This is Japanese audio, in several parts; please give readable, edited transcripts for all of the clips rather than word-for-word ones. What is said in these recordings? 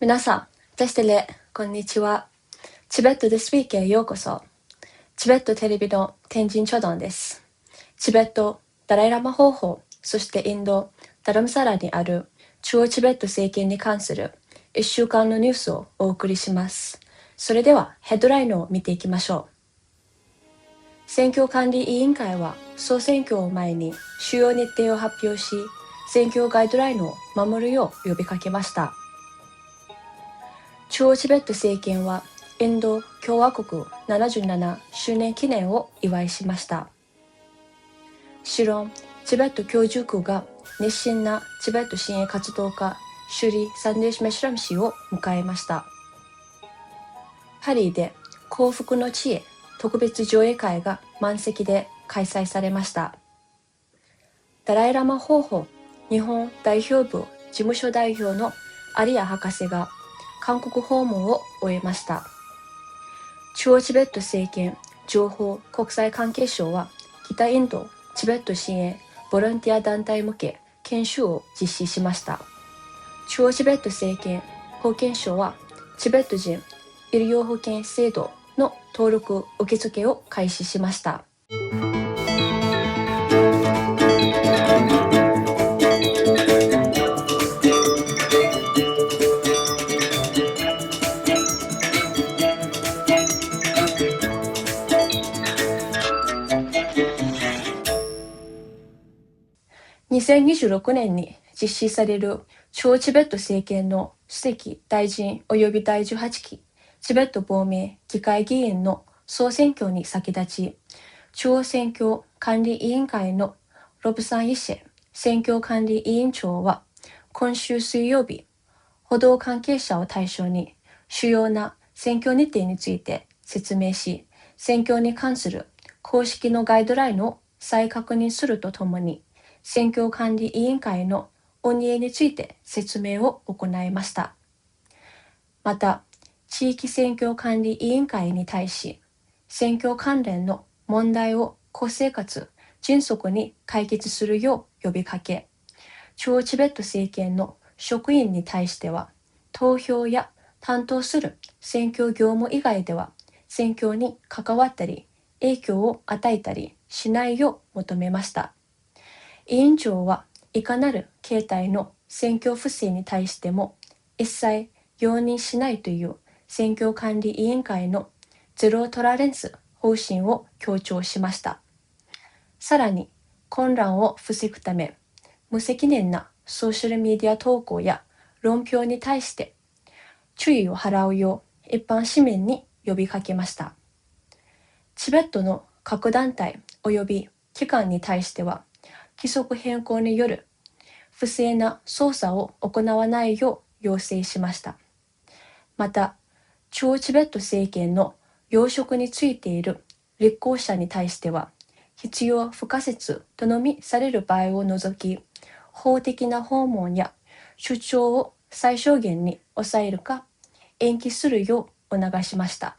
皆さん、テステレ、こんにちは。チベットThis Weekへようこそ。チベットテレビの天神チョドンです。チベット、ダライラマ方法、そしてインド、ダラムサラにある中央チベット政権に関する1週間のニュースをお送りします。それではヘッドラインを見ていきましょう。選挙管理委員会は総選挙を前に主要日程を発表し、選挙ガイドラインを守るよう呼びかけました。中央チベット政権はインド共和国77周年記念を祝いしました。シロンチベット教授区が熱心なチベット支援活動家シュリ・サンデーシュ・メシュラム氏を迎えました。パリで幸福の知恵特別上映会が満席で開催されました。ダライラマ方法日本代表部事務所代表の有谷博士が韓国訪問を終えました。中央チベット政権情報国際関係省は北インドチベット支援ボランティア団体向け研修を実施しました。中央チベット政権保健省はチベット人医療保険制度の登録受付を開始しました。2026年に実施される中央チベット政権の主席大臣及び第18期チベット亡命議会議員の総選挙に先立ち、中央選挙管理委員会のロブサン・イシェ選挙管理委員長は今週水曜日、報道関係者を対象に主要な選挙日程について説明し、選挙に関する公式のガイドラインを再確認するとともに、選挙管理委員会の運営について説明を行いました。また、地域選挙管理委員会に対し、選挙関連の問題を公正かつ迅速に解決するよう呼びかけ、中央チベット政権の職員に対しては、投票や担当する選挙業務以外では、選挙に関わったり、影響を与えたりしないよう求めました。委員長はいかなる形態の選挙不正に対しても一切容認しないという選挙管理委員会のゼロトラレンス方針を強調しました。さらに混乱を防ぐため、無責任なソーシャルメディア投稿や論評に対して注意を払うよう一般市民に呼びかけました。チベットの各団体及び機関に対しては、規則変更による不正な捜査を行わないよう要請しました。また、中央チベット政権の要職についている立候補者に対しては、必要不可欠とのみされる場合を除き、法的な訪問や主張を最小限に抑えるか延期するよう促しました。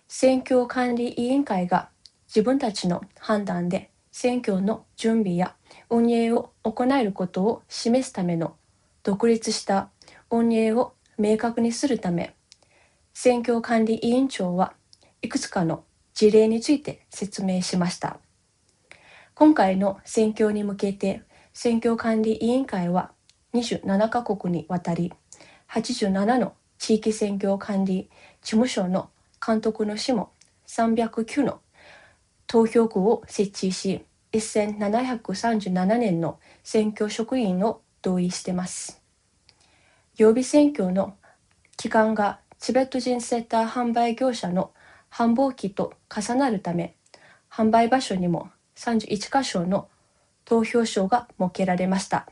選挙管理委員会が自分たちの判断で選挙の準備や運営を行えることを示すための独立した運営を明確にするため、選挙管理委員長はいくつかの事例について説明しました。今回の選挙に向けて選挙管理委員会は27カ国にわたり87の地域選挙管理事務所の監督の下309の投票区を設置し、1737年の選挙職員を同意しています。予備選挙の期間がチベット人セッター販売業者の繁忙期と重なるため、販売場所にも31カ所の投票所が設けられました。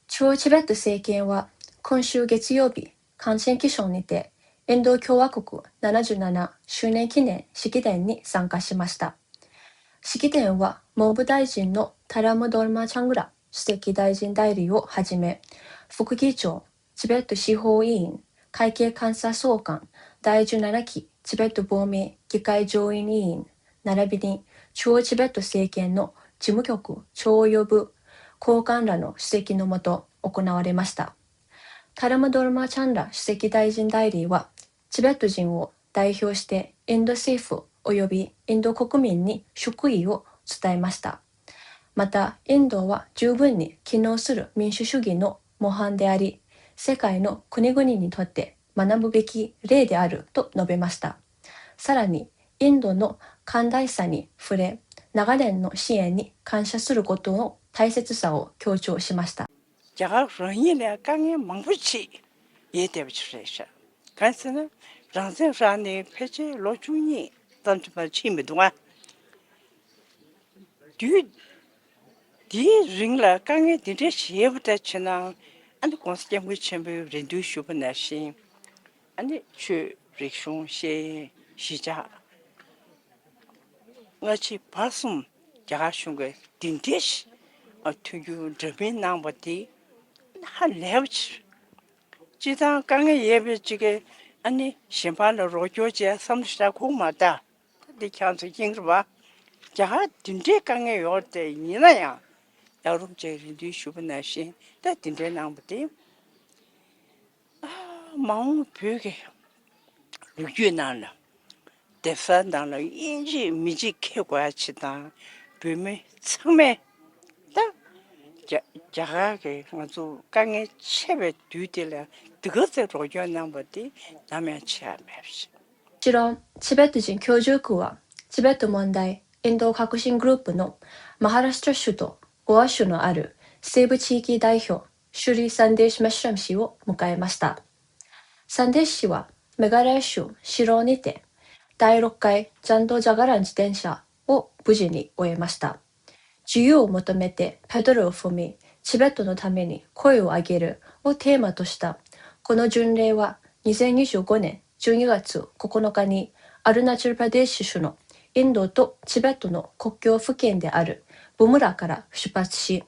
中央チベット政権は今週月曜日、関新機場にてインド共和国77周年記念式典に参加しました。式典は文部大臣のタラムドルマ・チャングラ主席大臣代理をはじめ、副議長、チベット司法委員、会計監査総監、第17期チベット亡命議会上院委員、並びに中央チベット政権の事務局長及部高官らの主席のもと行われました。タラムドルマチャンラ首席大臣代理は、チベット人を代表してインド政府及びインド国民に祝意を伝えました。また、インドは十分に機能する民主主義の模範であり、世界の国々にとって学ぶべき例であると述べました。さらに、インドの寛大さに触れ、長年の支援に感謝することの大切さを強調しました。자가 런이네 강에 망부치 예대비치레샤 간스는 랑생산의 폐지 로중이 던지마 치미동아 뒤 링라 강에 디데 시에부터 치나 안도 공스게 무침부 렌두슈브나시 아니 추 릭숑시 시자 같이 봤음 자가 슝게 딘디시 어투유 드빈 나버디 한 레우치 지당 강에 예배지게 아니 심판로 로조제 삼시다 고마다 네 찬스 징르바 자 딘데 강에 요때 이나야 여름 제리디 슈브나시 다 딘데 나버디 마음 벽에 유연하나 대산당의 인지 미지 캐고야 치다 뱀의 처음에 딱 자가게 아주 강에 채배 뒤들라 그것을 로전한 것이 남의 치아맵시 もちろん、チベット人居住区は、チベット問題インド革新グループのマハラシュトラ州とゴア州のある西部地域代表、シュリー・サンデーシュ・メシュラム氏を迎えました。サンデーシ氏は、メガラヤ州シローにて、第6回ジャンド・ジャガラン自転車を無事に終えました。自由を求めてペドルを踏み、チベットのために声を上げるをテーマとしたこの巡礼は2025年12月9日にアルナチャルプラデーシュ州のインドとチベットの国境付近であるブムラから出発し、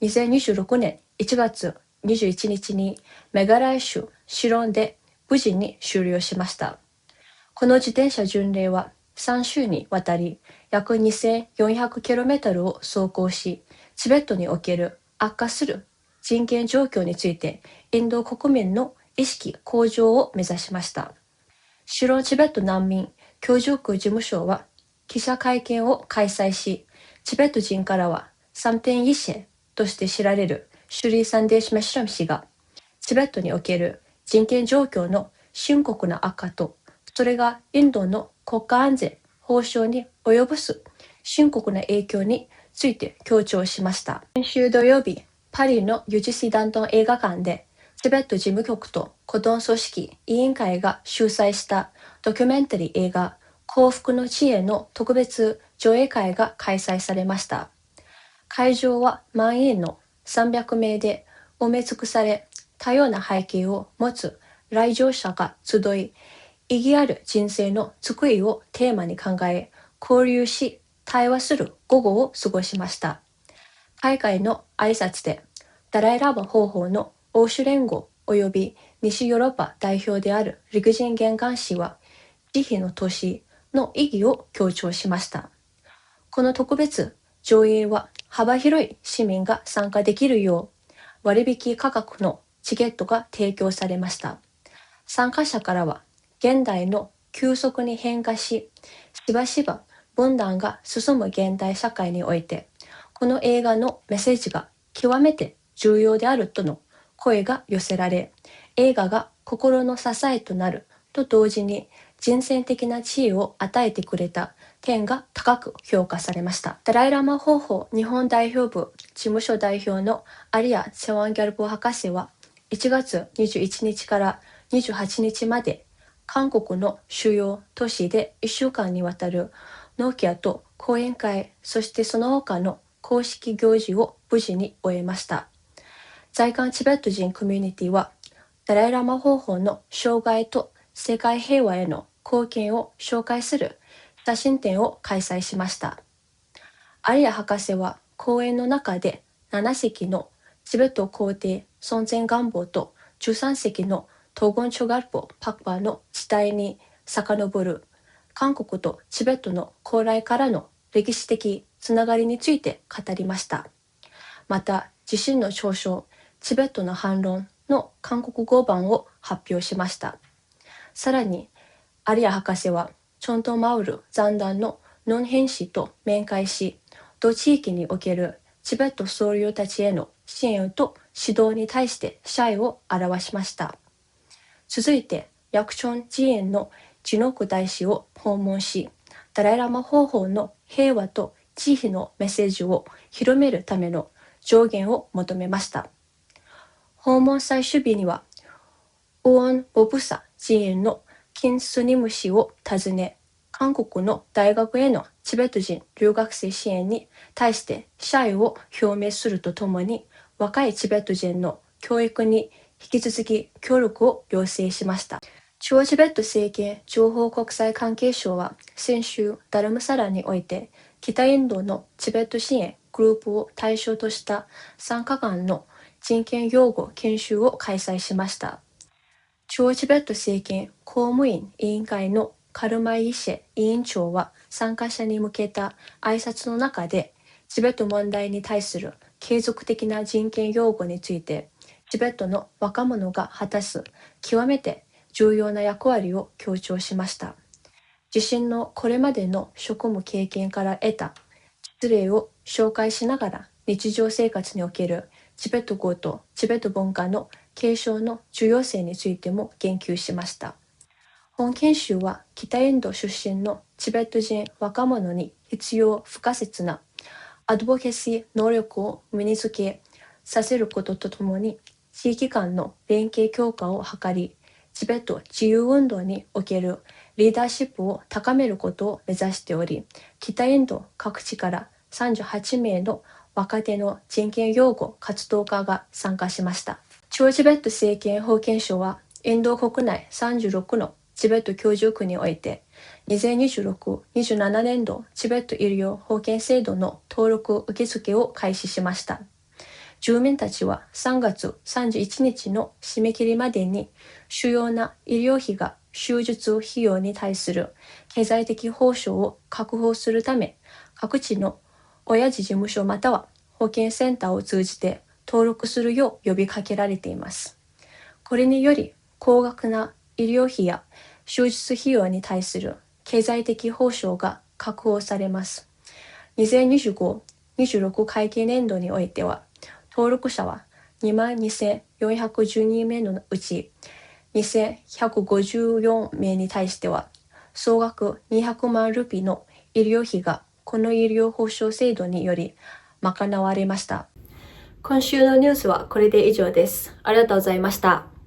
2026年1月21日にメガラヤ州シロンで無事に終了しました。この自転車巡礼は3週にわたり約 2400km を走行し、チベットにおける悪化する人権状況についてインド国民の意識向上を目指しました。シロンチベット難民居住区事務所は記者会見を開催し、チベット人からは3点一世として知られるシュリー・サンデーシュ・メシュラム氏が、チベットにおける人権状況の深刻な悪化と、それがインドの国家安全保障に及ぼす深刻な影響について強調しました。先週土曜日、パリのユジシ・ダントン映画館で、チベット事務局と子ども組織委員会が主催したドキュメンタリー映画幸福の知恵の特別上映会が開催されました。会場は満員の300名で埋め尽くされ、多様な背景を持つ来場者が集い、意義ある人生の救いをテーマに考え、交流し、対話する午後を過ごしました。海外の挨拶で、ダライラバ方法の欧州連合及び西ヨーロッパ代表である陸人玄関氏は、慈悲の年の意義を強調しました。この特別上映は幅広い市民が参加できるよう、割引価格のチケットが提供されました。参加者からは、現代の急速に変化し、しばしば分断が進む現代社会において、この映画のメッセージが極めて重要であるとの声が寄せられ、映画が心の支えとなると同時に人選的な地位を与えてくれた点が高く評価されました。ダライラマ方法日本代表部事務所代表のアリア・チェワンギャルボ博士は、1月21日から28日まで韓国の主要都市で1週間にわたるノーキアと講演会、そしてその他の公式行事を無事に終えました。在韓チベット人コミュニティは、ダライラマ方法の障害と世界平和への貢献を紹介する写真展を開催しました。アリア博士は講演の中で7隻のチベット皇帝尊厳願望と13隻のトゴンチョガルポ・パクパの時代に遡る韓国とチベットの高麗からの歴史的つながりについて語りました。また、自身の著書チベットの反論の韓国語版を発表しました。さらに、アリア博士はチョントマウル財団のノンヘン氏と面会し、同地域におけるチベット僧侶たちへの支援と指導に対して謝意を表しました。続いて、ヤクチョン寺院のジノク大使を訪問し、ダライラマ方法の平和と慈悲のメッセージを広めるための助言を求めました。訪問最終日には、ウオン・ボブサ寺院のキン・スニム氏を訪ね、韓国の大学へのチベット人留学生支援に対して謝意を表明するとともに、若いチベット人の教育に引き続き協力を要請しました。中央チベット政権情報国際関係省は先週ダルムサラにおいて、北インドのチベット支援グループを対象とした3日間の人権擁護研修を開催しました。中央チベット政権公務員委員会のカルマイ・イシェ委員長は参加者に向けた挨拶の中で、チベット問題に対する継続的な人権擁護について、チベットの若者が果たす極めて重要な役割を強調しました。自身のこれまでの職務経験から得た実例を紹介しながら、日常生活におけるチベット語とチベット文化の継承の重要性についても言及しました。本研修は北インド出身のチベット人若者に必要不可欠なアドボケシー能力を身につけさせることとともに、地域間の連携強化を図り、チベット自由運動におけるリーダーシップを高めることを目指しており、北インド各地から38名の若手の人権擁護活動家が参加しました。中央チベット政権保健省は、インド国内36のチベット居住区において、2026-27年度チベット医療保険制度の登録受付を開始しました。住民たちは3月31日の締め切りまでに、主要な医療費が手術費用に対する経済的保障を確保するため、各地の親父事務所または保健センターを通じて登録するよう呼びかけられています。これにより、高額な医療費や手術費用に対する経済的保障が確保されます。2025-26会計年度においては、登録者は22,412名のうち、2,154名に対しては、総額200万ルピーの医療費がこの医療保障制度により賄われました。今週のニュースはこれで以上です。ありがとうございました。